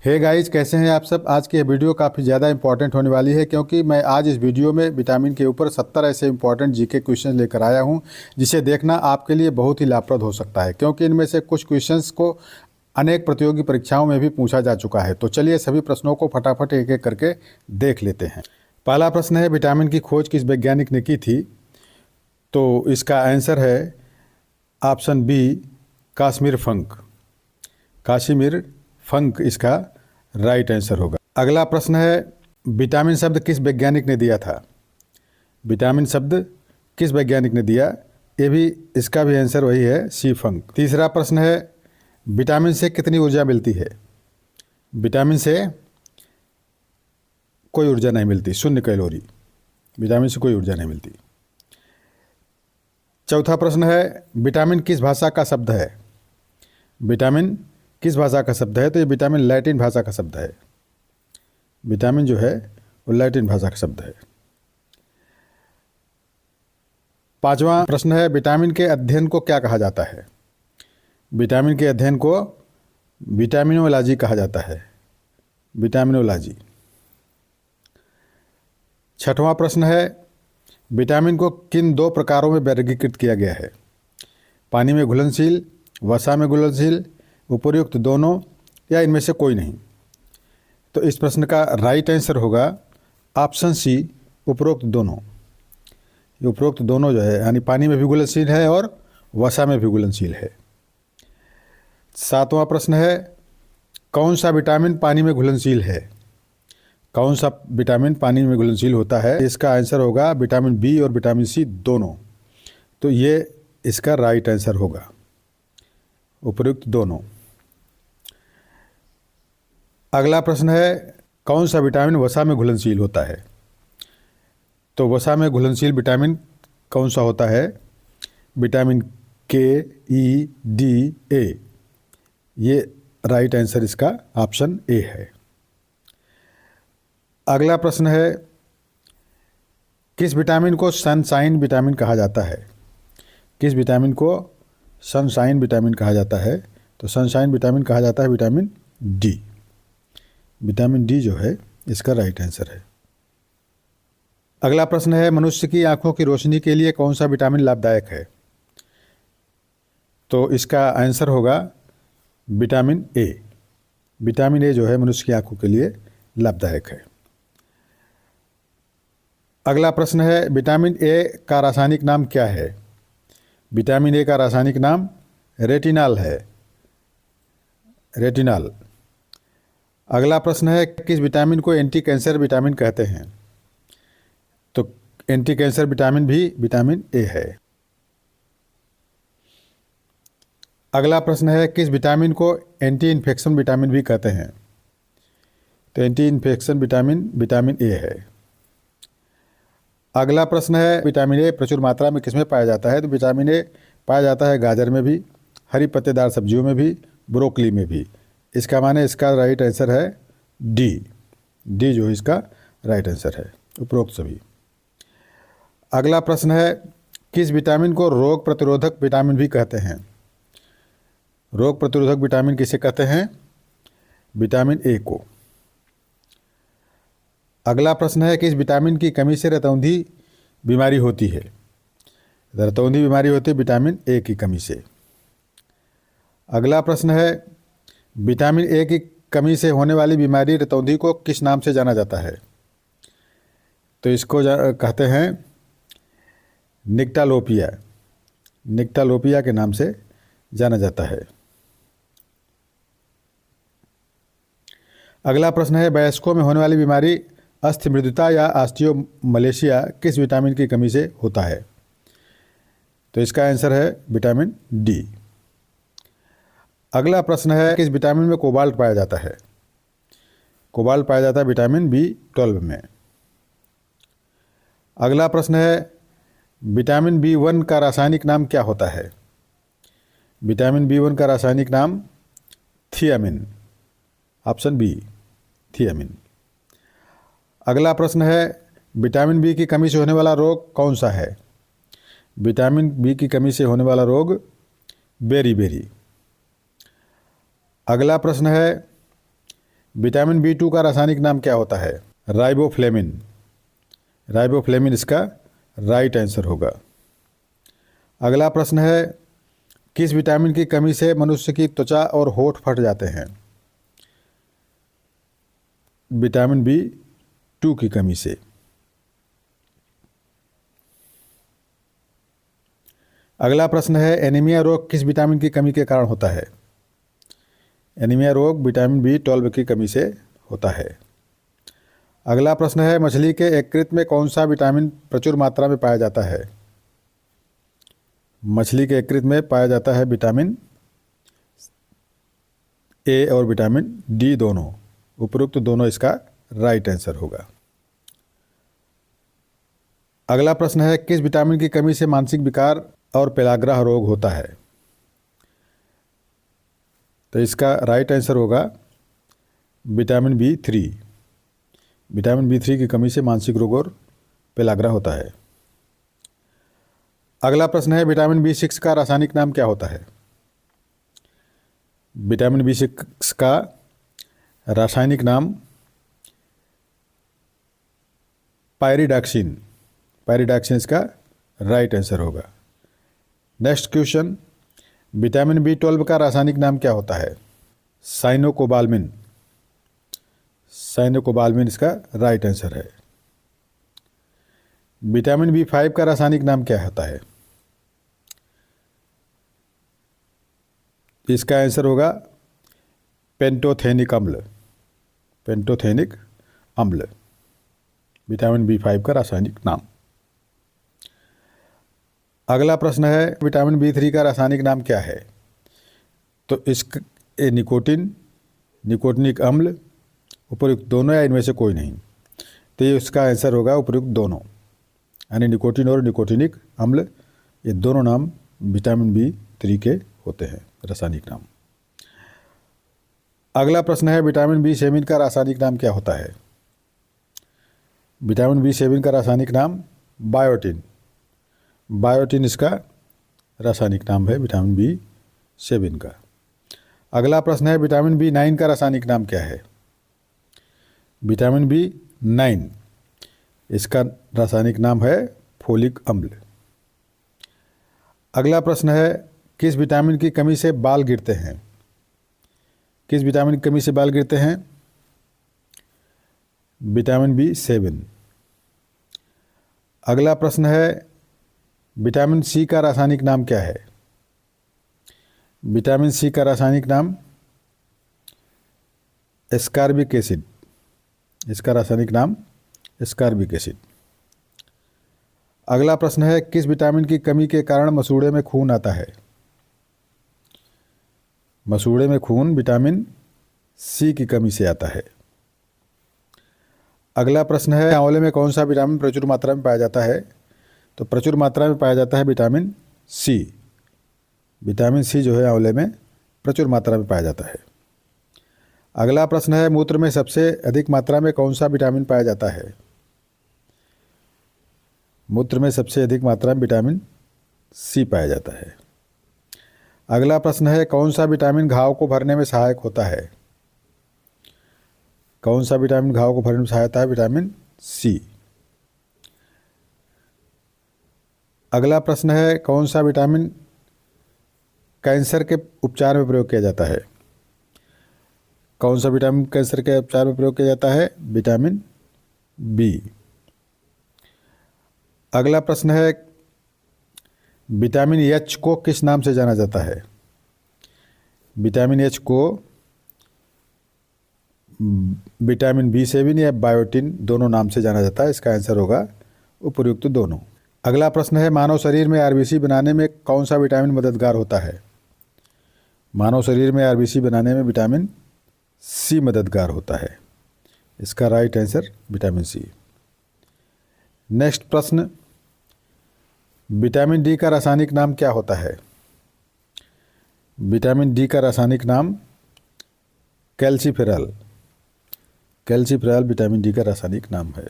Hey guys, कैसे हैं आप सब। आज की ये वीडियो काफ़ी ज़्यादा इंपॉर्टेंट होने वाली है क्योंकि मैं आज इस वीडियो में विटामिन के ऊपर 70 ऐसे इंपॉर्टेंट जीके क्वेश्चन लेकर आया हूं, जिसे देखना आपके लिए बहुत ही लाभप्रद हो सकता है क्योंकि इनमें से कुछ क्वेश्चंस को अनेक प्रतियोगी परीक्षाओं में भी पूछा जा चुका है। तो चलिए सभी प्रश्नों को फटाफट एक एक करके देख लेते हैं। पहला प्रश्न है, विटामिन की खोज किस वैज्ञानिक ने की थी? तो इसका आंसर है ऑप्शन बी, काश्मीर फंक। काश्मीर फंक इसका राइट आंसर होगा। अगला प्रश्न है, विटामिन शब्द किस वैज्ञानिक ने दिया था? विटामिन शब्द किस वैज्ञानिक ने दिया? ये भी इसका भी आंसर वही है, सी फंक। तीसरा प्रश्न है, विटामिन से कितनी ऊर्जा मिलती है? विटामिन से कोई ऊर्जा नहीं मिलती, 0 कैलोरी। विटामिन से कोई ऊर्जा नहीं मिलती। चौथा प्रश्न है, विटामिन किस भाषा का शब्द है? विटामिन किस भाषा का शब्द है? तो ये विटामिन लैटिन भाषा का शब्द है। विटामिन जो है वो लैटिन भाषा का शब्द है। पांचवा प्रश्न है, विटामिन के अध्ययन को क्या कहा जाता है? विटामिन के अध्ययन को विटामिनोलॉजी कहा जाता है। विटामिनोलॉजी। छठवां प्रश्न है, विटामिन को किन 2 प्रकारों में वर्गीकृत किया गया है? पानी में घुलनशील, वसा में घुलनशील, उपर्युक्त दोनों, या इनमें से कोई नहीं? तो इस प्रश्न का राइट आंसर होगा ऑप्शन सी, उपरोक्त दोनों। ये उपरोक्त दोनों जो है यानी पानी में भी घुलनशील है और वसा में भी घुलनशील है। सातवां प्रश्न है, कौन सा विटामिन पानी में घुलनशील है? कौन सा विटामिन पानी में घुलनशील होता है? इसका आंसर होगा विटामिन बी और विटामिन सी दोनों। तो ये इसका राइट आंसर होगा, उपयुक्त दोनों। अगला प्रश्न है, कौन सा विटामिन वसा में घुलनशील होता है? तो वसा में घुलनशील विटामिन कौन सा होता है? विटामिन के, ई, डी, ए। ये राइट आंसर इसका ऑप्शन ए है। अगला प्रश्न है, किस विटामिन को सनशाइन विटामिन कहा जाता है? किस विटामिन को सनशाइन विटामिन कहा जाता है? तो सनशाइन विटामिन कहा जाता है विटामिन डी। विटामिन डी जो है इसका राइट आंसर है। अगला प्रश्न है, मनुष्य की आंखों की रोशनी के लिए कौन सा विटामिन लाभदायक है? तो इसका आंसर होगा विटामिन ए। विटामिन ए जो है मनुष्य की आंखों के लिए लाभदायक है। अगला प्रश्न है, विटामिन ए का रासायनिक नाम क्या है? विटामिन ए का रासायनिक नाम रेटिनॉल है। रेटिनॉल। अगला प्रश्न है, किस विटामिन को एंटी कैंसर विटामिन कहते हैं? तो एंटी कैंसर विटामिन भी विटामिन ए है। अगला प्रश्न है, किस विटामिन को एंटी इन्फेक्शन विटामिन भी कहते हैं? तो anti infection vitamin vitamin A है। अगला प्रश्न है, विटामिन ए प्रचुर मात्रा में किसमें पाया जाता है? तो विटामिन ए पाया जाता है गाजर में भी, हरी पत्तेदार सब्जियों में भी, ब्रोकली में भी। इसका माने इसका राइट आंसर है डी। डी जो इसका राइट आंसर है, उपरोक्त सभी। अगला प्रश्न है, किस विटामिन को रोग प्रतिरोधक विटामिन भी कहते हैं? रोग प्रतिरोधक विटामिन किसे कहते हैं? विटामिन ए को। अगला प्रश्न है, किस विटामिन की कमी से रतौंधी बीमारी होती है? रतौंधी बीमारी होती है विटामिन ए की कमी से। अगला प्रश्न है, विटामिन ए की कमी से होने वाली बीमारी रतौंधी को किस नाम से जाना जाता है? तो इसको कहते हैं निक्टालोपिया। निक्टालोपिया के नाम से जाना जाता है। अगला प्रश्न है, वयस्कों में होने वाली बीमारी अस्थिमृदुता या ऑस्टियोमलेशिया किस विटामिन की कमी से होता है? तो इसका आंसर है विटामिन डी। अगला प्रश्न है, किस विटामिन में कोबाल्ट पाया जाता है? कोबाल्ट पाया जाता है विटामिन B12 में। अगला प्रश्न है, विटामिन B1 का रासायनिक नाम क्या होता है? विटामिन B1 का रासायनिक नाम थियामिन। Option B, thiamine. अगला प्रश्न है, विटामिन बी की कमी से होने वाला रोग कौन सा है? विटामिन बी की कमी से होने वाला रोग बेरी बेरी। अगला प्रश्न है, विटामिन B2 का रासायनिक नाम क्या होता है? राइबोफ्लेविन। राइबोफ्लेविन इसका राइट आंसर होगा। अगला प्रश्न है, किस विटामिन की कमी से मनुष्य की त्वचा और होंठ फट जाते हैं? विटामिन B2 की कमी से। अगला प्रश्न है, एनीमिया रोग किस विटामिन की कमी के कारण होता है? एनीमिया रोग विटामिन B12 की कमी से होता है। अगला प्रश्न है, मछली के यकृत में कौन सा विटामिन प्रचुर मात्रा में पाया जाता है? मछली के यकृत में पाया जाता है विटामिन A और विटामिन D दोनों। उपरोक्त दोनों इसका राइट आंसर होगा। अगला प्रश्न है, किस विटामिन की कमी से मानसिक विकार और पेलाग्रह रोग होता है? तो इसका राइट आंसर होगा विटामिन B3। विटामिन B3 की कमी से मानसिक रोग और पेलाग्रह होता है। अगला प्रश्न है, विटामिन B6 का रासायनिक नाम क्या होता है? विटामिन B6 का रासायनिक नाम पायरिडॉक्सिन। पायरिडॉक्सिन इसका राइट आंसर होगा। नेक्स्ट क्वेश्चन, विटामिन B12 का रासायनिक नाम क्या होता है? साइनोकोबाल्मिन। साइनोकोबाल्मिन इसका राइट आंसर है। विटामिन B5 का रासायनिक नाम क्या होता है? इसका आंसर होगा पेंटोथेनिक अम्ल। पेंटोथेनिक अम्ल विटामिन B5 का रासायनिक नाम। अगला प्रश्न है, विटामिन B3 का रासायनिक नाम क्या है? तो निकोटिन, निकोटिनिक अम्ल, उपयुक्त दोनों या इनमें से कोई नहीं। तो ये इसका आंसर होगा उपयुक्त दोनों, यानी निकोटिन और निकोटिनिक अम्ल ये दोनों नाम विटामिन B3 के होते हैं रासायनिक नाम। अगला प्रश्न है, विटामिन B7 का रासायनिक नाम क्या होता है? विटामिन B7 का रासायनिक नाम बायोटिन। बायोटिन इसका रासायनिक नाम है विटामिन B7 का। अगला प्रश्न है, विटामिन B9 का रासायनिक नाम क्या है? विटामिन B9 इसका रासायनिक नाम है फोलिक अम्ल। अगला प्रश्न है, किस विटामिन की कमी से बाल गिरते हैं? किस विटामिन की कमी से बाल गिरते हैं? Vitamin B7। अगला प्रश्न है, विटामिन C का रासायनिक नाम क्या है? विटामिन C का रासायनिक नाम एस्कॉर्बिक एसिड। इसका रासायनिक नाम एस्कॉर्बिक एसिड। अगला प्रश्न है, किस विटामिन की कमी के कारण मसूड़े में खून आता है? मसूड़े में खून विटामिन C की कमी से आता है। अगला प्रश्न है, आंवले में कौन सा विटामिन प्रचुर मात्रा में पाया जाता है? तो प्रचुर मात्रा में पाया जाता है विटामिन C। विटामिन C जो है आंवले में प्रचुर मात्रा में पाया जाता है। अगला प्रश्न है, मूत्र में सबसे अधिक मात्रा में कौन सा विटामिन पाया जाता है? मूत्र में सबसे अधिक मात्रा में विटामिन C पाया जाता है। अगला प्रश्न है, कौन सा विटामिन घाव को भरने में सहायक होता है? कौन सा विटामिन घाव को भरने में सहायता है? Vitamin C। अगला प्रश्न है, कौन सा विटामिन कैंसर के उपचार में प्रयोग किया जाता है? कौन सा विटामिन कैंसर के उपचार में प्रयोग किया जाता है? Vitamin B। अगला प्रश्न है, विटामिन H को किस नाम से जाना जाता है? विटामिन H को विटामिन B7 या बायोटिन दोनों नाम से जाना जाता है। इसका आंसर होगा उपयुक्त दोनों। अगला प्रश्न है, मानव शरीर में RBC बनाने में कौन सा विटामिन मददगार होता है? मानव शरीर में RBC बनाने में विटामिन C मददगार होता है। इसका right answer vitamin C। Next प्रश्न, विटामिन D का रासायनिक नाम क्या होता है? विटामिन D का रासायनिक नाम कैल्सीफेरॉल। कैल्सीफेरॉल विटामिन D का रासायनिक नाम है।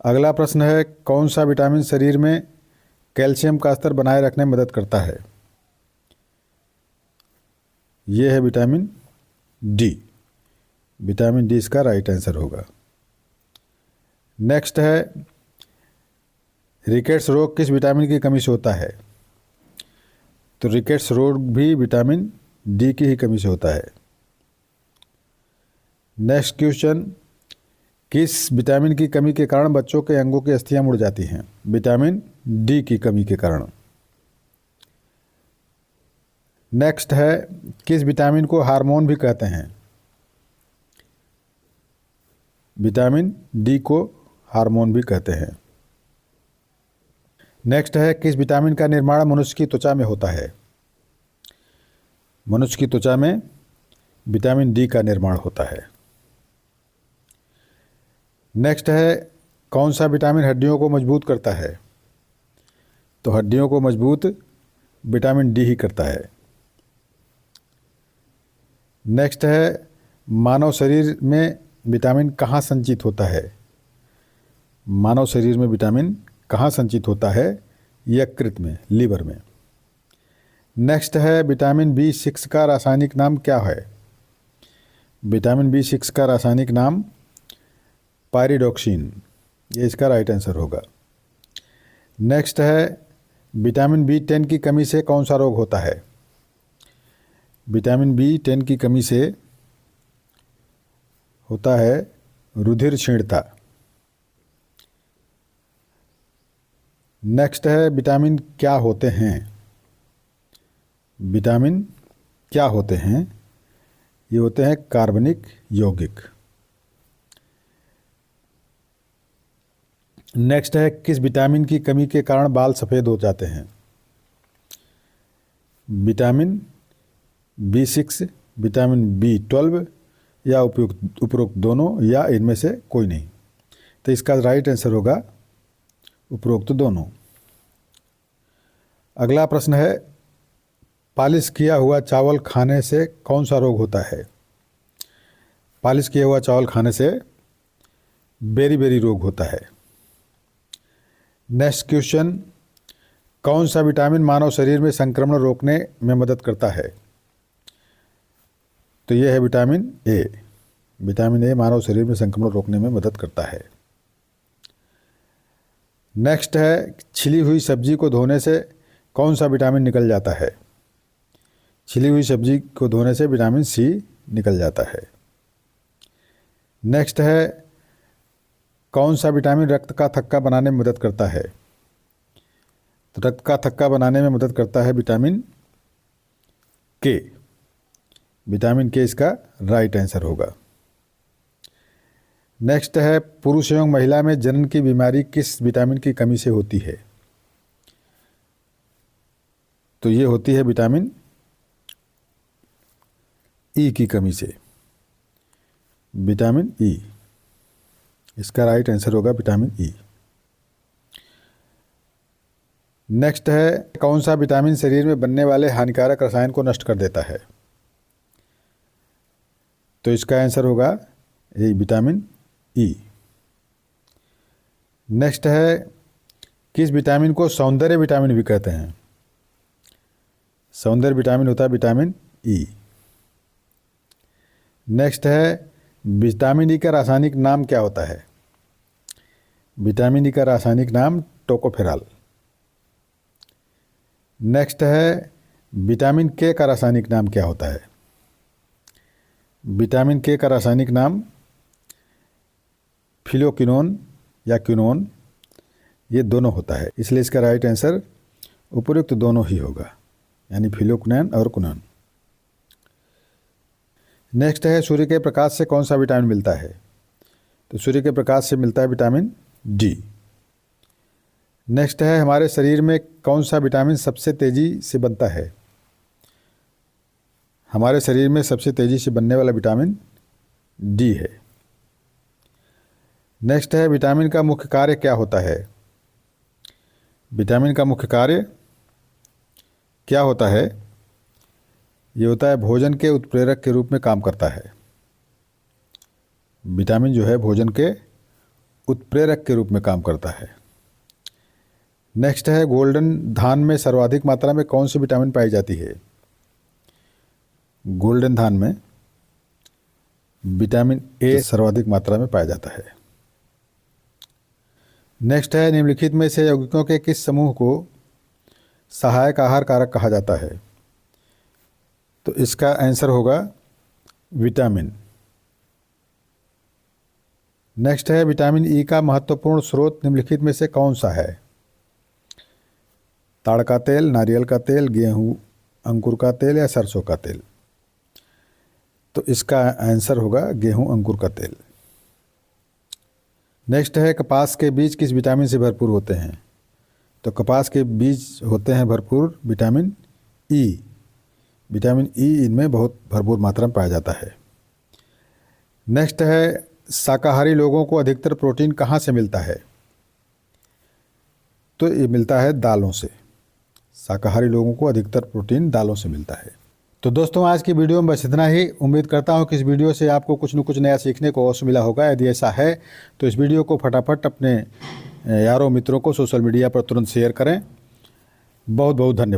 अगला प्रश्न है, कौन सा विटामिन शरीर में कैल्शियम का स्तर बनाए रखने में मदद करता है? यह है विटामिन D। विटामिन डी इसका राइट आंसर होगा। नेक्स्ट है, रिकेट्स रोग किस विटामिन की कमी से होता है? तो रिकेट्स रोग भी विटामिन डी की ही कमी से होता है। नेक्स्ट क्वेश्चन, किस विटामिन की कमी के कारण बच्चों के अंगों की अस्थियां मुड़ जाती हैं? विटामिन डी की कमी के कारण। नेक्स्ट है, किस विटामिन को हार्मोन भी कहते हैं? विटामिन डी को हार्मोन भी कहते हैं। नेक्स्ट है, किस विटामिन का निर्माण मनुष्य की त्वचा में होता है? मनुष्य की त्वचा में विटामिन डी का निर्माण होता है। नेक्स्ट है, कौन सा विटामिन हड्डियों को मजबूत करता है? तो हड्डियों को मजबूत विटामिन डी ही करता है। नेक्स्ट है, मानव शरीर में विटामिन कहाँ संचित होता है? मानव शरीर में विटामिन कहाँ संचित होता है? यकृत में, लीवर में। नेक्स्ट है, विटामिन B6 का रासायनिक नाम क्या है? विटामिन B6 का रासायनिक नाम पायरिडॉक्सिन, ये इसका राइट आंसर होगा। नेक्स्ट है, विटामिन B10 की कमी से कौन सा रोग होता है? विटामिन B10 की कमी से होता है रुधिर क्षीणता। नेक्स्ट है, विटामिन क्या होते हैं? विटामिन क्या होते हैं? ये होते हैं कार्बनिक यौगिक। नेक्स्ट है, किस विटामिन की कमी के कारण बाल सफ़ेद हो जाते हैं? विटामिन B6, विटामिन B12 या उपरोक्त दोनों, या इनमें से कोई नहीं। तो इसका राइट आंसर होगा उपरोक्त दोनों। अगला प्रश्न है, पालिश किया हुआ चावल खाने से कौन सा रोग होता है? पालिश किया हुआ चावल खाने से बेरी रोग होता है। नेक्स्ट क्वेश्चन, कौन सा विटामिन मानव शरीर में संक्रमण रोकने में मदद करता है? तो यह है विटामिन ए। विटामिन ए मानव शरीर में संक्रमण रोकने में मदद करता है। नेक्स्ट है, छिली हुई सब्जी को धोने से कौन सा विटामिन निकल जाता है? छिली हुई सब्जी को धोने से विटामिन सी निकल जाता है। नेक्स्ट है, कौन सा विटामिन रक्त का थक्का बनाने में मदद करता है? तो रक्त का थक्का बनाने में मदद करता है विटामिन के। विटामिन के इसका राइट आंसर होगा। नेक्स्ट है, पुरुष एवं महिला में जनन की बीमारी किस विटामिन की कमी से होती है? तो ये होती है विटामिन ई की कमी से। विटामिन ई, इसका राइट आंसर होगा विटामिन ई। नेक्स्ट है, कौन सा विटामिन शरीर में बनने वाले हानिकारक रसायन को नष्ट कर देता है? तो इसका आंसर होगा ये विटामिन ई। नेक्स्ट है, किस विटामिन को सौंदर्य विटामिन भी कहते हैं? सौंदर्य विटामिन होता है विटामिन ई। नेक्स्ट है, विटामिन ई का रासायनिक नाम क्या होता है? विटामिन ई का रासायनिक नाम टोकोफेरॉल। नेक्स्ट है, विटामिन के का रासायनिक नाम क्या होता है? विटामिन के का रासायनिक नाम फिलोक्विनोन या क्विनोन, ये दोनों होता है, इसलिए इसका राइट आंसर उपयुक्त दोनों ही होगा, यानी फिलोक्विनोन और क्विनोन। नेक्स्ट है, सूर्य के प्रकाश से कौन सा विटामिन मिलता है? तो सूर्य के प्रकाश से मिलता है विटामिन डी। नेक्स्ट है, हमारे शरीर में कौन सा विटामिन सबसे तेज़ी से बनता है? हमारे शरीर में सबसे तेज़ी से बनने वाला विटामिन डी है। नेक्स्ट है, विटामिन का मुख्य कार्य क्या होता है? विटामिन का मुख्य कार्य क्या होता है? ये होता है भोजन के उत्प्रेरक के रूप में काम करता है। विटामिन जो है भोजन के उत्प्रेरक के रूप में काम करता है। नेक्स्ट है, गोल्डन धान में सर्वाधिक मात्रा में कौन सी विटामिन पाई जाती है? गोल्डन धान में विटामिन ए सर्वाधिक मात्रा में पाया जाता है। नेक्स्ट है, निम्नलिखित में से यौगिकों के किस समूह को सहायक आहार कारक कहा जाता है? तो इसका आंसर होगा विटामिन। नेक्स्ट है, विटामिन ई का महत्वपूर्ण स्रोत निम्नलिखित में से कौन सा है? ताड़ का तेल, नारियल का तेल, गेहूं अंकुर का तेल या सरसों का तेल? तो इसका आंसर होगा गेहूं अंकुर का तेल। नेक्स्ट है, कपास के बीज किस विटामिन से भरपूर होते हैं? तो कपास के बीज होते हैं भरपूर विटामिन ई। विटामिन ई इनमें बहुत भरपूर मात्रा में पाया जाता है। नेक्स्ट है, शाकाहारी लोगों को अधिकतर प्रोटीन कहाँ से मिलता है? तो ये मिलता है दालों से। शाकाहारी लोगों को अधिकतर प्रोटीन दालों से मिलता है। तो दोस्तों, आज की वीडियो में बस इतना ही। उम्मीद करता हूँ कि इस वीडियो से आपको कुछ न कुछ नया सीखने को अवश्य मिला होगा। यदि ऐसा है तो इस वीडियो को फटाफट अपने यारों मित्रों को सोशल मीडिया पर तुरंत शेयर करें। बहुत बहुत धन्यवाद।